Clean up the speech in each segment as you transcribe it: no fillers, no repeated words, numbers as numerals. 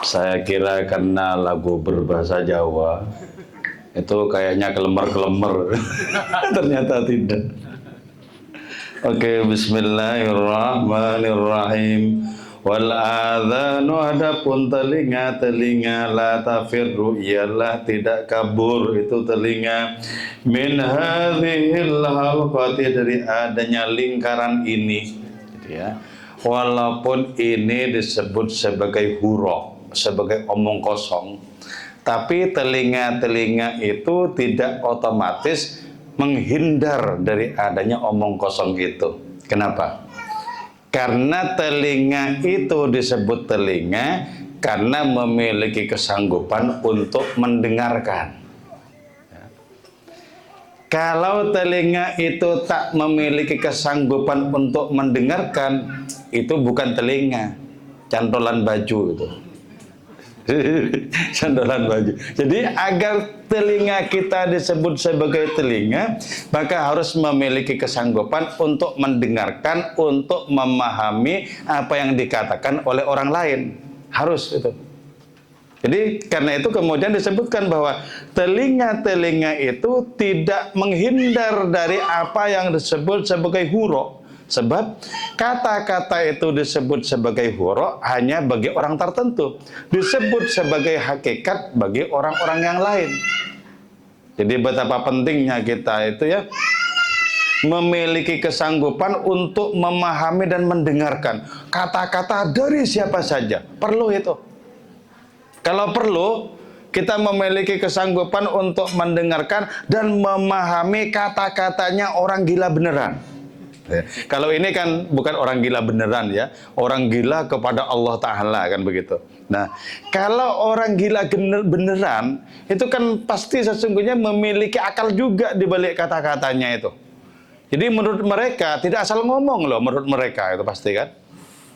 Saya kira karena lagu berbahasa Jawa itu kayaknya kelemar-kelemar. Ternyata tidak. Oke, bismillahirrahmanirrahim. Wal adzanu, adapun telinga la tafirru, ialah tidak kabur itu telinga, min hadhil halqati, dari adanya lingkaran ini, gitu ya. Walaupun ini disebut sebagai huruf, sebagai omong kosong, tapi telinga-telinga itu tidak otomatis menghindar dari adanya omong kosong itu. Kenapa? Karena telinga itu disebut telinga karena memiliki kesanggupan untuk mendengarkan. Kalau telinga itu tak memiliki kesanggupan untuk mendengarkan, itu bukan telinga, cantolan baju itu. Cantolan baju. Jadi agar telinga kita disebut sebagai telinga, maka harus memiliki kesanggupan untuk mendengarkan, untuk memahami apa yang dikatakan oleh orang lain. Harus itu. Jadi karena itu kemudian disebutkan bahwa telinga-telinga itu tidak menghindar dari apa yang disebut sebagai huruf. Sebab kata-kata itu disebut sebagai huruf hanya bagi orang tertentu, disebut sebagai hakikat bagi orang-orang yang lain. Jadi betapa pentingnya kita itu ya memiliki kesanggupan untuk memahami dan mendengarkan kata-kata dari siapa saja. Perlu itu. Kalau perlu, kita memiliki kesanggupan untuk mendengarkan dan memahami kata-katanya orang gila beneran. Kalau ini kan bukan orang gila beneran ya, orang gila kepada Allah Ta'ala, kan begitu. Nah, kalau orang gila beneran, itu kan pasti sesungguhnya memiliki akal juga di balik kata-katanya itu. Jadi menurut mereka, tidak asal ngomong loh menurut mereka itu pasti kan.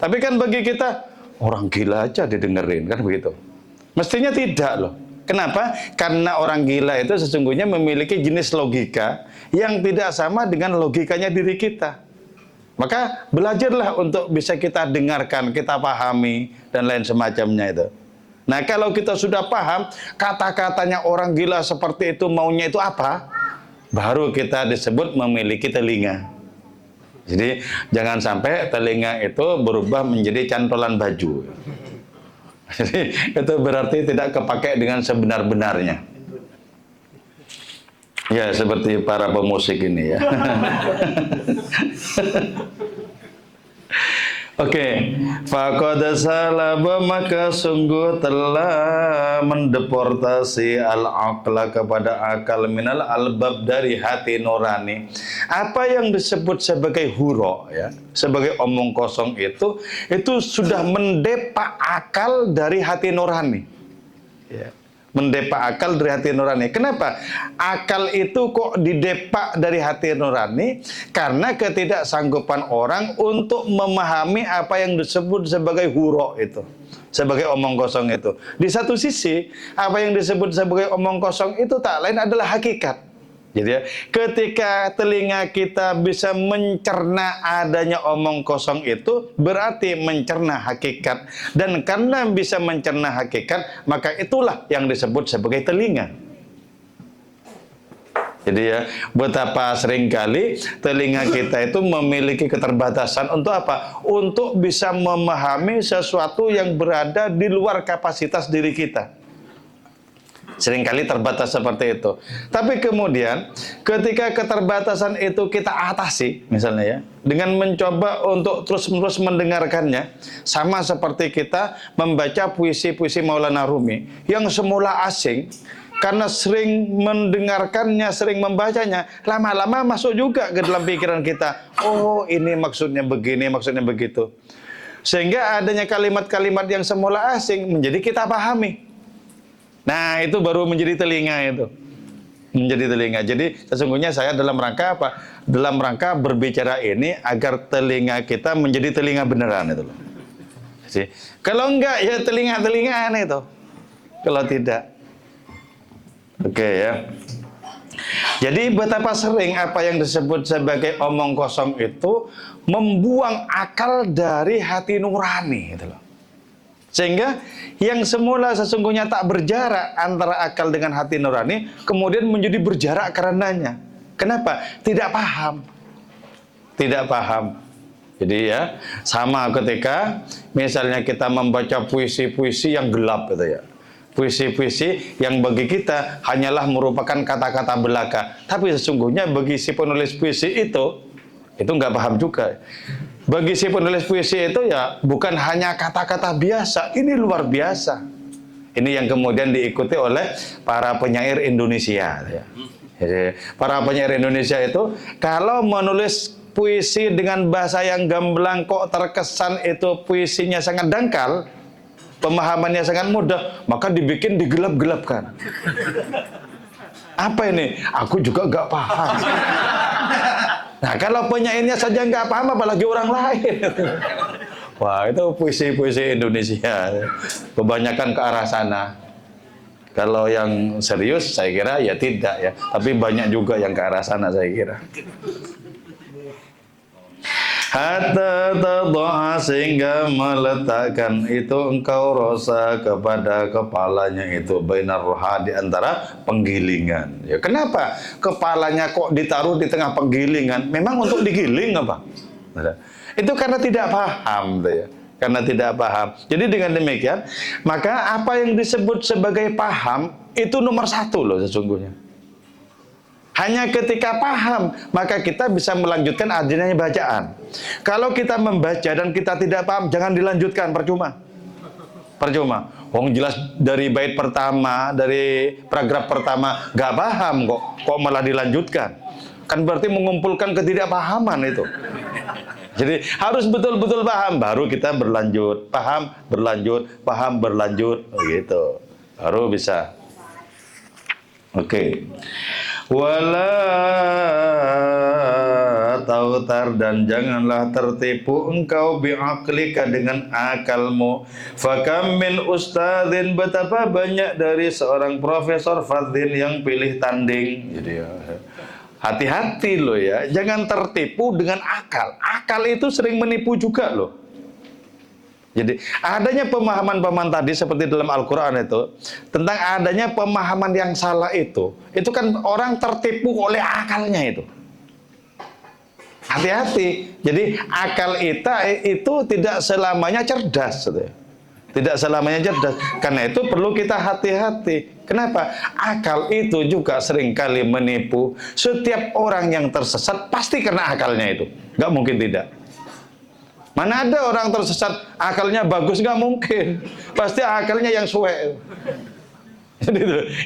Tapi kan bagi kita, orang gila aja didengerin, kan begitu. Mestinya tidak loh. Kenapa? Karena orang gila itu sesungguhnya memiliki jenis logika yang tidak sama dengan logikanya diri kita. Maka belajarlah untuk bisa kita dengarkan, kita pahami, dan lain semacamnya itu. Nah, kalau kita sudah paham kata-katanya orang gila seperti itu maunya itu apa, baru kita disebut memiliki telinga. Jadi jangan sampai telinga itu berubah menjadi cantolan baju. Jadi itu berarti tidak kepakai dengan sebenar-benarnya. Ya, seperti para pemusik ini ya. Oke, faqad salaba, maka sungguh telah mendeportasi al-aqla, kepada akal, minal albab, dari hati nurani. Apa yang disebut sebagai huro ya, sebagai omong kosong itu sudah mendepak akal dari hati nurani. Ya. Mendepak akal dari hati nurani. Kenapa? Akal itu kok didepak dari hati nurani? Karena ketidaksanggupan orang untuk memahami apa yang disebut sebagai huro itu, sebagai omong kosong itu. Di satu sisi, apa yang disebut sebagai omong kosong itu tak lain adalah hakikat. Jadi ya, ketika telinga kita bisa mencerna adanya omong kosong itu berarti mencerna hakikat, dan karena bisa mencerna hakikat maka itulah yang disebut sebagai telinga. Jadi ya, betapa seringkali telinga kita itu memiliki keterbatasan untuk apa? Untuk bisa memahami sesuatu yang berada di luar kapasitas diri kita. Seringkali terbatas seperti itu. Tapi kemudian ketika keterbatasan itu kita atasi, misalnya ya, dengan mencoba untuk terus-menerus mendengarkannya, sama seperti kita membaca puisi-puisi Maulana Rumi yang semula asing, karena sering mendengarkannya, sering membacanya, lama-lama masuk juga ke dalam pikiran kita. Oh, ini maksudnya begini, maksudnya begitu. Sehingga adanya kalimat-kalimat yang semula asing menjadi kita pahami. Nah, itu baru menjadi telinga itu. Menjadi telinga. Jadi sesungguhnya saya dalam rangka apa? Dalam rangka berbicara ini agar telinga kita menjadi telinga beneran itu loh. Jadi, kalau enggak ya telinga-telingaan itu. Kalau tidak. Oke ya. Jadi betapa sering apa yang disebut sebagai omong kosong itu membuang akal dari hati nurani gitu loh. Sehingga yang semula sesungguhnya tak berjarak antara akal dengan hati nurani kemudian menjadi berjarak karenanya. Kenapa? Tidak paham. Tidak paham. Jadi ya, sama ketika misalnya kita membaca puisi-puisi yang gelap gitu ya. Puisi-puisi yang bagi kita hanyalah merupakan kata-kata belaka. Tapi sesungguhnya bagi si penulis puisi itu nggak paham juga. Bagi si penulis puisi itu ya bukan hanya kata-kata biasa, ini luar biasa. Ini yang kemudian diikuti oleh para penyair Indonesia. Ya. Jadi, para penyair Indonesia itu kalau menulis puisi dengan bahasa yang gamblang kok terkesan itu puisinya sangat dangkal, pemahamannya sangat mudah, maka dibikin digelap-gelapkan. Apa ini? Aku juga nggak paham. Nah, kalau penyairnya saja nggak paham, apalagi orang lain. Wah, itu puisi-puisi Indonesia. Kebanyakan ke arah sana. Kalau yang serius, saya kira ya tidak ya. Tapi banyak juga yang ke arah sana, saya kira. Hatta tadha, sehingga meletakkan itu engkau rasa kepada kepalanya itu bainar roha, di antara penggilingan. Ya, kenapa kepalanya kok ditaruh di tengah penggilingan? Memang untuk digiling apa? Itu karena tidak paham, ya. Karena tidak paham. Jadi dengan demikian, maka apa yang disebut sebagai paham itu nomor satu loh sesungguhnya. Hanya ketika paham, maka kita bisa melanjutkan adanya bacaan. Kalau kita membaca dan kita tidak paham, jangan dilanjutkan, percuma. Percuma. Wong jelas dari bait pertama, dari paragraf pertama, nggak paham kok malah dilanjutkan. Kan berarti mengumpulkan ketidakpahaman itu. Jadi harus betul-betul paham, baru kita berlanjut. Paham, berlanjut, paham, berlanjut. Begitu. Baru bisa. Oke. Wala tautar, dan janganlah tertipu engkau bi'aklika, dengan akalmu. Fakam min ustadzin, betapa banyak dari seorang profesor fadzin yang pilih tanding. Jadi ya, hati-hati loh ya, jangan tertipu dengan akal. Akal itu sering menipu juga loh. Jadi adanya pemahaman-pemahaman tadi seperti dalam Al-Quran itu, tentang adanya pemahaman yang salah itu kan orang tertipu oleh akalnya itu. Hati-hati. Jadi akal itu tidak selamanya cerdas. Tidak selamanya cerdas. Karena itu perlu kita hati-hati. Kenapa? Akal itu juga seringkali menipu. Setiap orang yang tersesat pasti karena akalnya itu. Nggak mungkin tidak. Mana ada orang tersesat akalnya bagus? Nggak mungkin. Pasti akalnya yang suwe.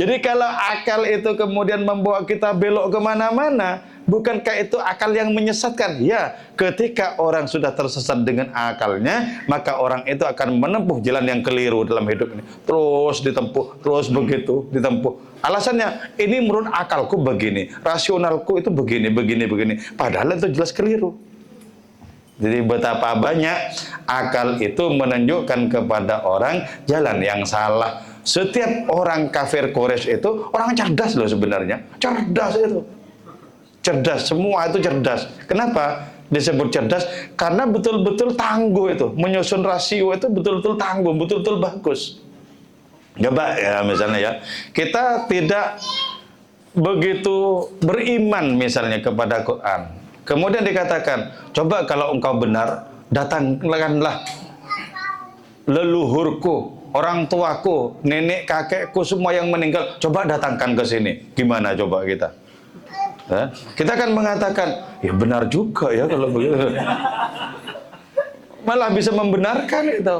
Jadi kalau akal itu kemudian membawa kita belok kemana-mana, bukankah itu akal yang menyesatkan? Ya, ketika orang sudah tersesat dengan akalnya, maka orang itu akan menempuh jalan yang keliru dalam hidup ini. Terus ditempuh, terus begitu ditempuh. Alasannya, ini menurut akalku begini, rasionalku itu begini. Padahal itu jelas keliru. Jadi betapa banyak akal itu menunjukkan kepada orang jalan yang salah. Setiap orang kafir Quraisy itu orang cerdas loh sebenarnya. Cerdas itu. Cerdas, semua itu cerdas. Kenapa disebut cerdas? Karena betul-betul tangguh itu. Menyusun rasio itu betul-betul tangguh, betul-betul bagus. Coba ya misalnya ya, kita tidak begitu beriman misalnya kepada Quran. Kemudian dikatakan, coba kalau engkau benar, datangkanlah leluhurku, orang tuaku, nenek kakekku, semua yang meninggal, coba datangkan ke sini. Gimana coba kita? Kita akan mengatakan, ya benar juga ya kalau begitu. Malah bisa membenarkan itu.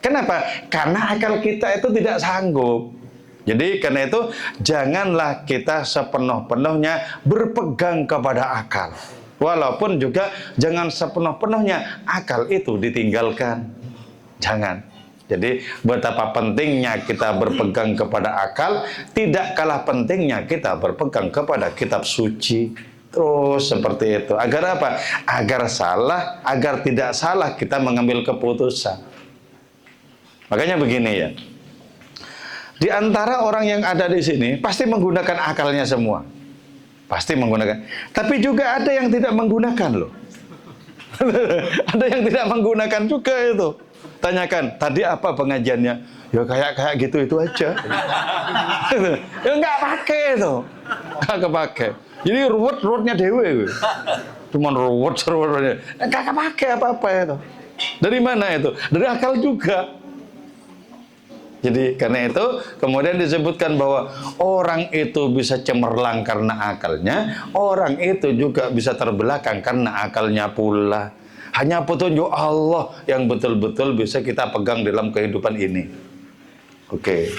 Kenapa? Karena akal kita itu tidak sanggup. Jadi karena itu janganlah kita sepenuh-penuhnya berpegang kepada akal. Walaupun juga jangan sepenuh-penuhnya akal itu ditinggalkan. Jangan. Jadi betapa pentingnya kita berpegang kepada akal, tidak kalah pentingnya kita berpegang kepada kitab suci. Terus seperti itu. Agar apa? Agar tidak salah kita mengambil keputusan. Makanya begini ya. Di antara orang yang ada di sini pasti menggunakan akalnya semua. Pasti menggunakan. Tapi juga ada yang tidak menggunakan loh. Ada yang tidak menggunakan juga itu. Tanyakan, tadi apa pengajiannya? Ya kayak gitu itu aja. Ya nggak pakai itu. Nggak kepake. Jadi ruwet-ruwetnya dewe. Cuman ruwet-ruwetnya. Nggak kepake apa-apa itu. Dari mana itu? Dari akal juga. Jadi karena itu kemudian disebutkan bahwa orang itu bisa cemerlang karena akalnya, orang itu juga bisa terbelakang karena akalnya pula. Hanya petunjuk Allah yang betul-betul bisa kita pegang dalam kehidupan ini. Oke.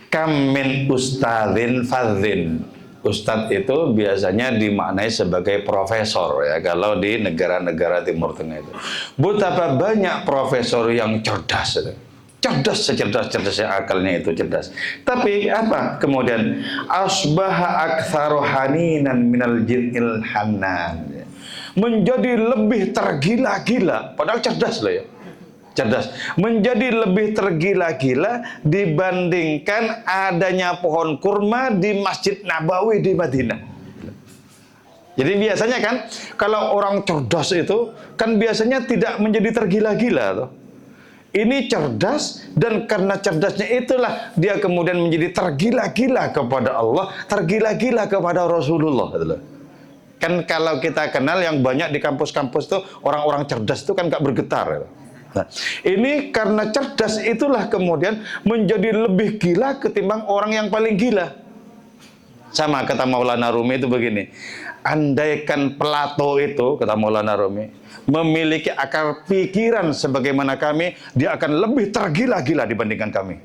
Kam min ustadzin fadzin. Ustadz itu biasanya dimaknai sebagai profesor ya kalau di negara-negara Timur Tengah itu. Betapa banyak profesor yang cerdas itu. Cerdas secerdas-cerdasnya akalnya itu cerdas. Tapi apa? Kemudian asbaha aktsaru haninan minal jinil hanan. Menjadi lebih tergila-gila padahal cerdas loh ya. Cerdas, menjadi lebih tergila-gila dibandingkan adanya pohon kurma di Masjid Nabawi di Madinah. Jadi biasanya kan kalau orang cerdas itu kan biasanya tidak menjadi tergila-gila tuh. Ini cerdas dan karena cerdasnya itulah dia kemudian menjadi tergila-gila kepada Allah, tergila-gila kepada Rasulullah. Kan kalau kita kenal yang banyak di kampus-kampus tuh orang-orang cerdas itu kan gak bergetar. Nah, ini karena cerdas itulah kemudian menjadi lebih gila ketimbang orang yang paling gila. Sama kata Maulana Rumi itu begini, andaikan Plato itu, kata Maulana Rumi, memiliki akal pikiran sebagaimana kami, dia akan lebih tergila-gila dibandingkan kami.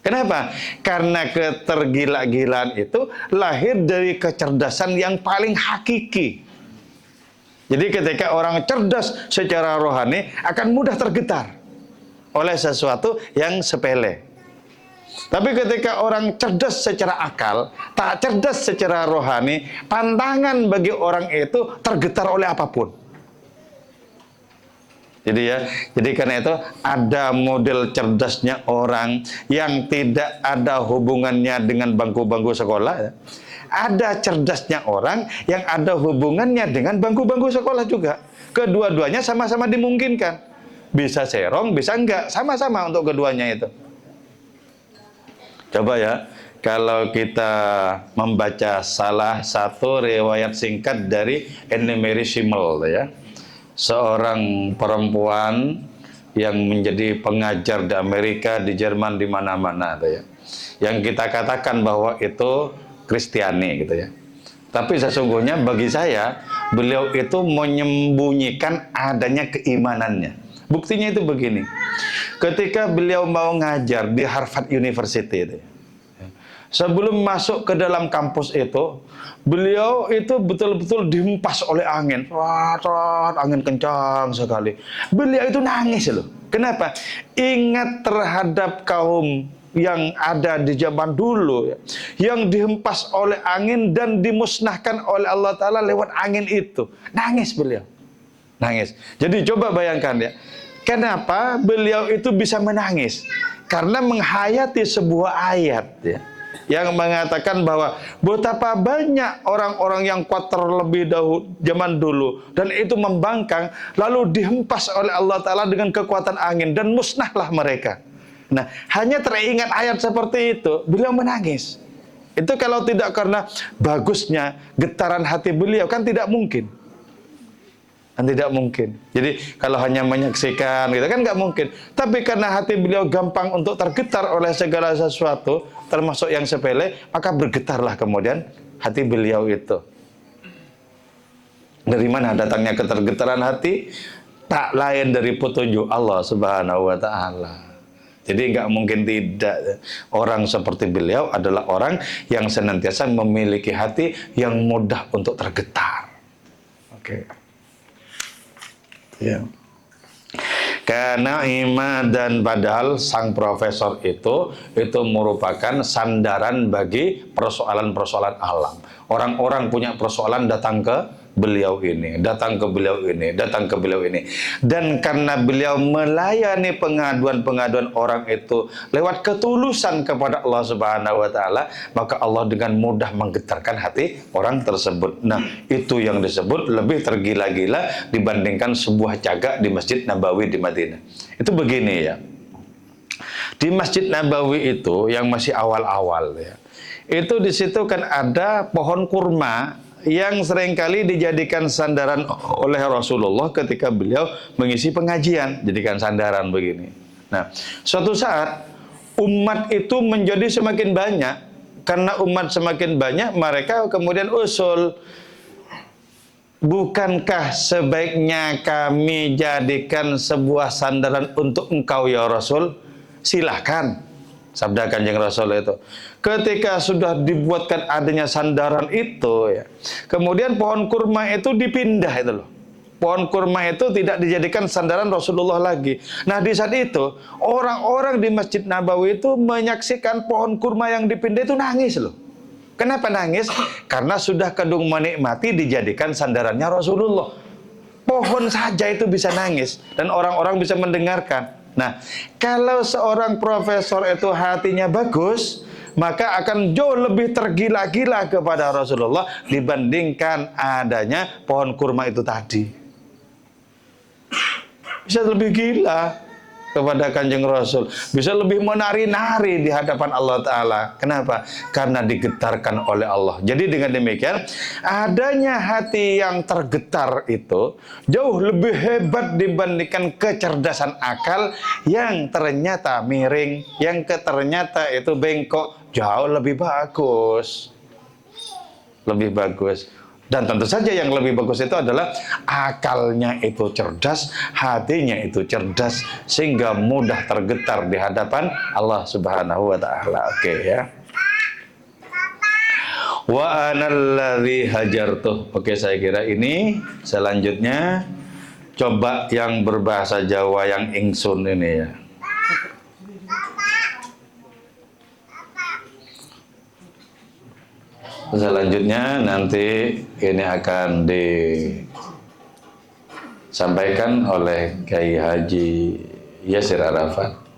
Kenapa? Karena ketergila-gilaan itu lahir dari kecerdasan yang paling hakiki. Jadi ketika orang cerdas secara rohani akan mudah tergetar oleh sesuatu yang sepele. Tapi ketika orang cerdas secara akal, tak cerdas secara rohani, pantangan bagi orang itu tergetar oleh apapun. Jadi karena itu ada model cerdasnya orang yang tidak ada hubungannya dengan bangku-bangku sekolah ya. Ada cerdasnya orang yang ada hubungannya dengan bangku-bangku sekolah juga. Kedua-duanya sama-sama dimungkinkan. Bisa serong, bisa enggak. Sama-sama untuk keduanya itu. Coba ya, kalau kita membaca salah satu riwayat singkat dari Anne-Marie Schimmel ya. Seorang perempuan yang menjadi pengajar di Amerika, di Jerman, di mana-mana ya. Yang kita katakan bahwa itu Kristiani gitu ya. Tapi sesungguhnya bagi saya beliau itu menyembunyikan adanya keimanannya. Buktinya itu begini. Ketika beliau mau ngajar di Harvard University itu, sebelum masuk ke dalam kampus itu, beliau itu betul-betul dihempas oleh angin. Angin kencang sekali. Beliau itu nangis loh. Kenapa? Ingat terhadap kaum yang ada di zaman dulu ya, yang dihempas oleh angin dan dimusnahkan oleh Allah Ta'ala lewat angin itu. Nangis beliau. Nangis. Jadi coba bayangkan ya, kenapa beliau itu bisa menangis? Karena menghayati sebuah ayat ya, yang mengatakan bahwa betapa banyak orang-orang yang kuat terlebih dahulu zaman dulu dan itu membangkang lalu dihempas oleh Allah Ta'ala dengan kekuatan angin dan musnahlah mereka. Nah, hanya teringat ayat seperti itu, beliau menangis. Itu kalau tidak karena bagusnya getaran hati beliau, kan tidak mungkin. Kan tidak mungkin. Jadi kalau hanya menyaksikan gitu kan nggak mungkin. Tapi karena hati beliau gampang untuk tergetar oleh segala sesuatu, termasuk yang sepele, maka bergetarlah kemudian hati beliau itu. Dari mana datangnya ketergetaran hati? Tak lain dari petunjuk Allah Subhanahu wa Ta'ala. Jadi nggak mungkin tidak. Orang seperti beliau adalah orang yang senantiasa memiliki hati yang mudah untuk tergetar. Oke. Ya. Karena iman dan padahal sang profesor itu merupakan sandaran bagi persoalan-persoalan alam. Orang-orang punya persoalan datang ke beliau ini, datang ke beliau ini, datang ke beliau ini. Dan karena beliau melayani pengaduan-pengaduan orang itu lewat ketulusan kepada Allah Subhanahu wa taala, maka Allah dengan mudah menggetarkan hati orang tersebut. Nah, itu yang disebut lebih tergila-gila dibandingkan sebuah cagak di Masjid Nabawi di Madinah. Itu begini ya. Di Masjid Nabawi itu yang masih awal-awal ya. Itu di situ kan ada pohon kurma yang seringkali dijadikan sandaran oleh Rasulullah ketika beliau mengisi pengajian, jadikan sandaran begini. Nah, suatu saat umat itu menjadi semakin banyak. Karena umat semakin banyak, mereka kemudian usul, bukankah sebaiknya kami jadikan sebuah sandaran untuk engkau ya Rasul? Silahkan, sabda Kanjeng Rasul itu. Ketika sudah dibuatkan adanya sandaran itu ya, kemudian pohon kurma itu dipindah itu loh. Pohon kurma itu tidak dijadikan sandaran Rasulullah lagi. Nah, di saat itu orang-orang di Masjid Nabawi itu menyaksikan pohon kurma yang dipindah itu nangis loh. Kenapa nangis? Karena sudah kadung menikmati dijadikan sandarannya Rasulullah. Pohon saja itu bisa nangis dan orang-orang bisa mendengarkan. Nah, kalau seorang profesor itu hatinya bagus, maka akan jauh lebih tergila-gila kepada Rasulullah dibandingkan adanya pohon kurma itu tadi. Bisa lebih gila kepada Kanjeng Rasul, bisa lebih menari-nari di hadapan Allah Ta'ala. Kenapa? Karena digetarkan oleh Allah. Jadi dengan demikian, adanya hati yang tergetar itu jauh lebih hebat dibandingkan kecerdasan akal yang ternyata miring, yang ternyata itu bengkok. Jauh lebih bagus. Lebih bagus. Dan tentu saja yang lebih bagus itu adalah akalnya itu cerdas, hatinya itu cerdas, sehingga mudah tergetar di hadapan Allah Subhanahu wa taala. Oke ya. Wa analladzi hajartuh. Oke, saya kira ini selanjutnya coba yang berbahasa Jawa yang ingsun ini ya. Selanjutnya nanti ini akan disampaikan oleh Kiai Haji Yasir Arafat.